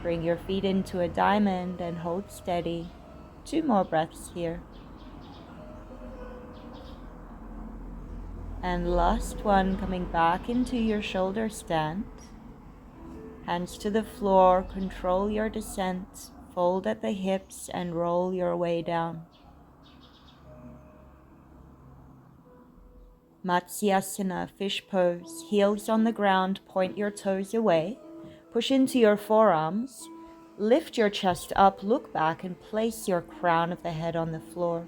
bring your feet into a diamond and hold steady. 2 more breaths here. And last one, coming back into your shoulder stand. Hands to the floor, control your descent. Fold at the hips and roll your way down. Matsyasana, fish pose. Heels on the ground, point your toes away. Push into your forearms. Lift your chest up, look back, and place your crown of the head on the floor.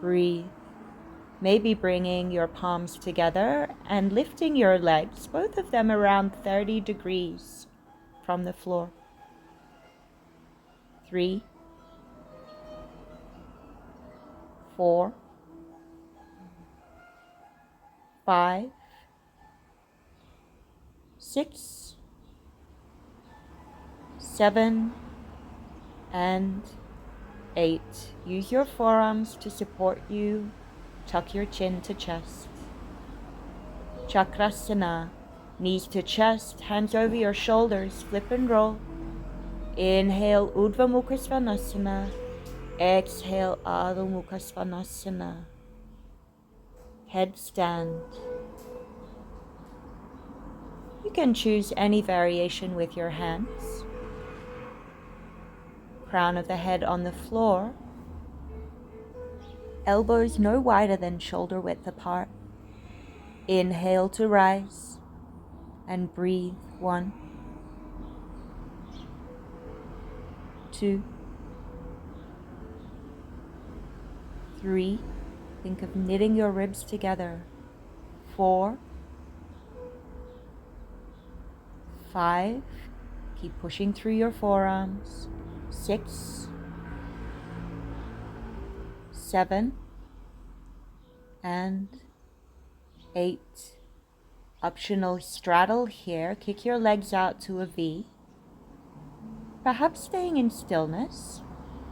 Breathe. Maybe bringing your palms together and lifting your legs, both of them around 30 degrees from the floor. 3, 4, 5, 6, 7, and 8. Use your forearms to support you. Tuck your chin to chest. Chakrasana, knees to chest, hands over your shoulders, flip and roll. Inhale, Urdhva Mukha Svanasana. Exhale, Adho Mukha Svanasana. Headstand. You can choose any variation with your hands. Crown of the head on the floor. Elbows no wider than shoulder width apart. Inhale to rise and breathe. 1, 2, 3. Think of knitting your ribs together. 4, 5. Keep pushing through your forearms. 6, 7, and 8. Optional straddle here. Kick your legs out to a V. Perhaps staying in stillness,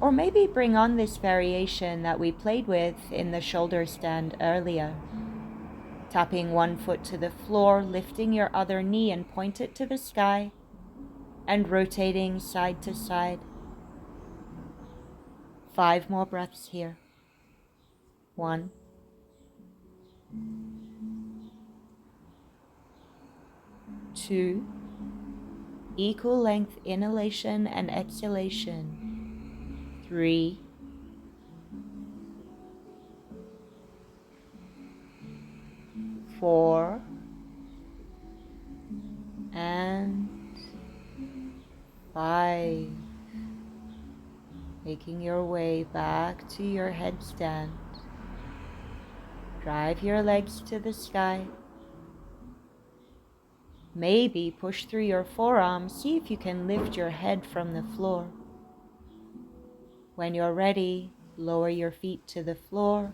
or maybe bring on this variation that we played with in the shoulder stand earlier. Tapping one foot to the floor, lifting your other knee and point it to the sky, and rotating side to side. 5 more breaths here. 1. 2. Equal length inhalation and exhalation. 3. 4. And 5. Making your way back to your headstand. Drive your legs to the sky. Maybe push through your forearms. See if you can lift your head from the floor. When you're ready, lower your feet to the floor.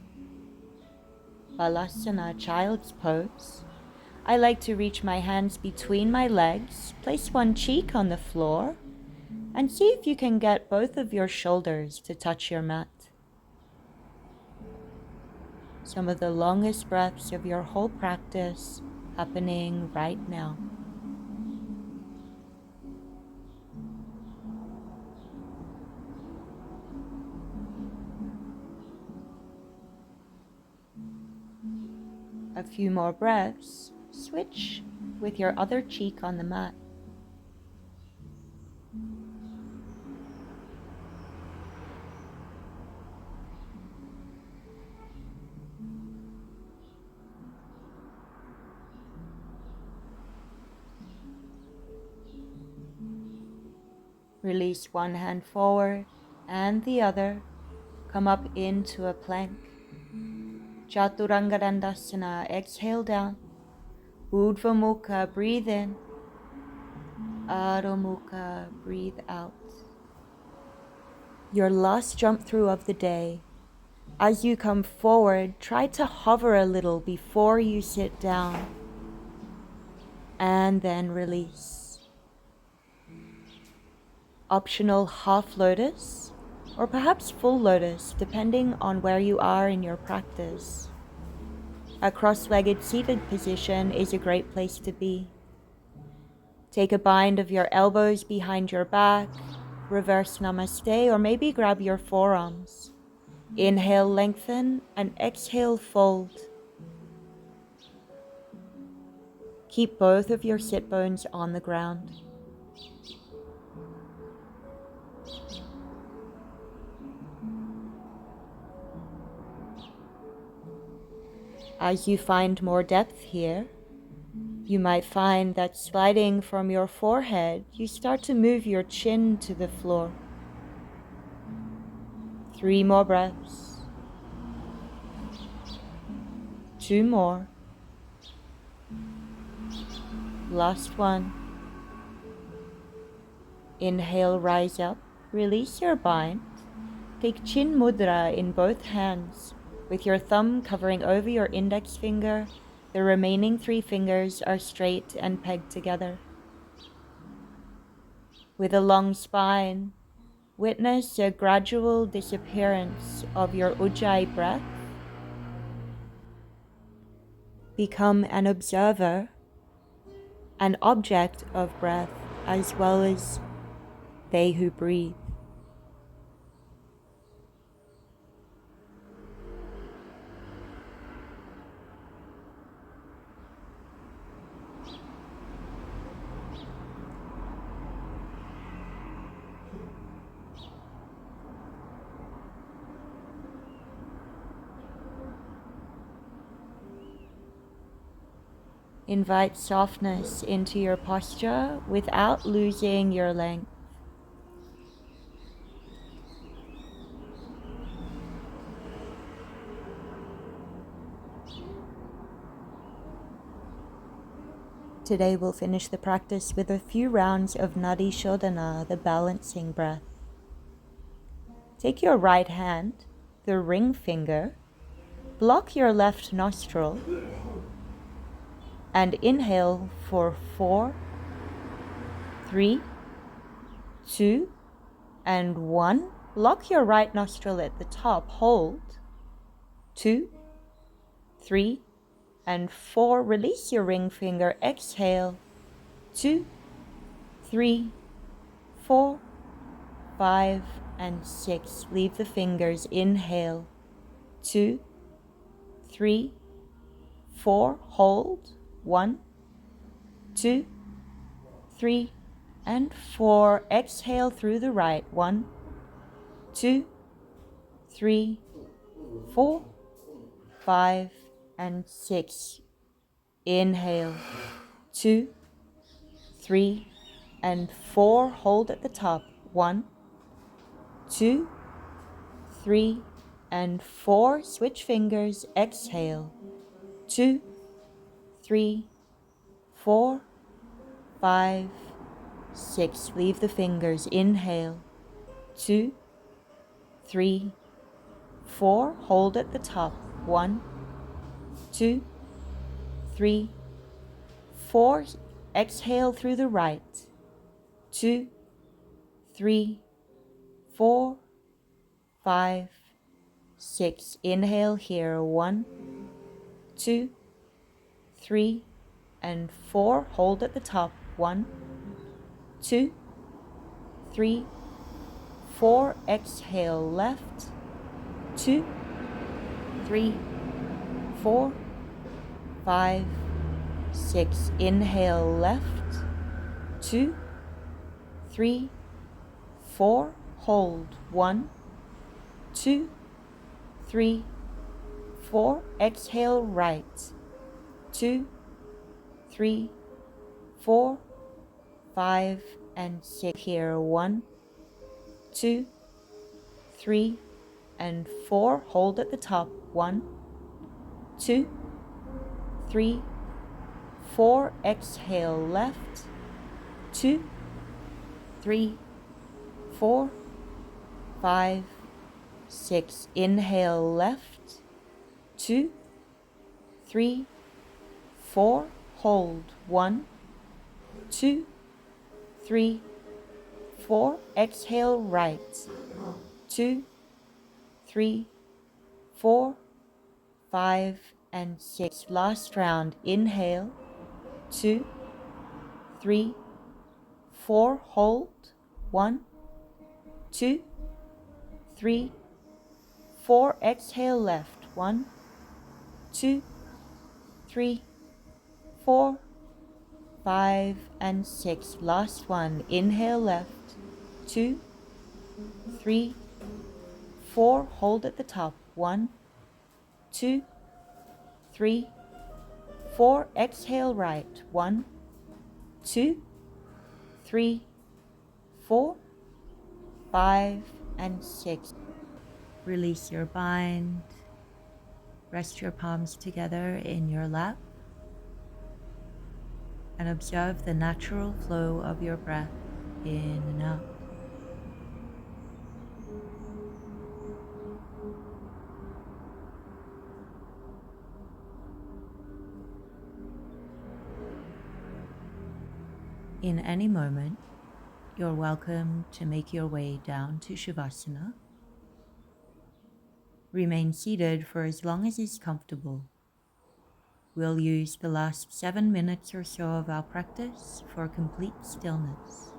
Balasana, child's pose. I like to reach my hands between my legs, place one cheek on the floor, and see if you can get both of your shoulders to touch your mat. Some of the longest breaths of your whole practice happening right now. A few more breaths. Switch with your other cheek on the mat. Release one hand forward and the other. Come up into a plank. Chaturanga Dandasana, exhale down. Urdhva Mukha, breathe in. Adho Mukha, breathe out. Your last jump through of the day. As you come forward, try to hover a little before you sit down. And then release. Optional half lotus, or perhaps full lotus, depending on where you are in your practice. A cross-legged seated position is a great place to be. Take a bind of your elbows behind your back, reverse namaste, or maybe grab your forearms. Inhale, lengthen, and exhale, fold. Keep both of your sit bones on the ground. As you find more depth here, you might find that sliding from your forehead, you start to move your chin to the floor. 3 more breaths. 2 more. Last one. Inhale, rise up. Release your bind. Take chin mudra in both hands, with your thumb covering over your index finger. The remaining 3 fingers are straight and pegged together. With a long spine, witness a gradual disappearance of your ujjayi breath. Become an observer, an object of breath, as well as they who breathe. Invite softness into your posture without losing your length. Today we'll finish the practice with a few rounds of Nadi Shodhana, the balancing breath. Take your right hand, the ring finger, block your left nostril, And inhale for 4, 3, 2, and 1. Lock your right nostril at the top. Hold. 2, 3, and 4. Release your ring finger. Exhale. 2, 3, 4, 5, and 6. Leave the fingers. Inhale. 2, 3, 4. Hold. 1, 2, 3, and 4. Exhale through the right. 1, 2, 3, 4, 5, and 6. Inhale. 2, 3, and 4. Hold at the top. 1, 2, 3, and 4. Switch fingers. Exhale. 2, 3, 4, 5, 6. Leave the fingers. Inhale. 2, 3, 4. Hold at the top. 1, 2, 3, 4. Exhale through the right. 2, 3, 4, 5, 6. Inhale here. 1, 2, 3, and 4. Hold at the top. 1, 2, 3, 4. Exhale left. 2, 3, 4, 5, 6. Inhale left. 2, 3, 4. Hold. 1, 2, 3, 4. Exhale right. 2, 3, 4, 5, and 6. Here. 1, 2, 3, and 4. Hold at the top. 1, 2, 3, 4. Exhale left. 2, 3, 4, 5, 6. Inhale left. 2, 3, 4. Hold. 1, 2, 3, 4. Exhale right. 2, 3, 4, 5, and 6. Last round. Inhale. 2, 3, 4. Hold. 1, 2, 3, 4. Exhale left. 1, 2, 3, 4, 5, and 6. Last one. Inhale left. 2, 3, 4. Hold at the top. 1, 2, 3, 4. Exhale right. 1, 2, 3, 4, 5, and 6. Release your bind. Rest your palms together in your lap and observe the natural flow of your breath in and out. In any moment, you're welcome to make your way down to Savasana. Remain seated for as long as is comfortable. We'll use the last 7 minutes or so of our practice for complete stillness.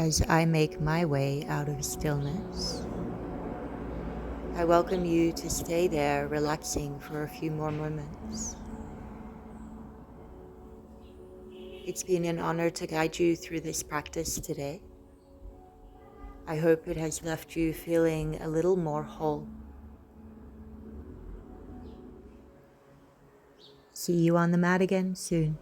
As I make my way out of stillness, I welcome you to stay there relaxing for a few more moments. It's been an honor to guide you through this practice today. I hope it has left you feeling a little more whole. See you on the mat again soon.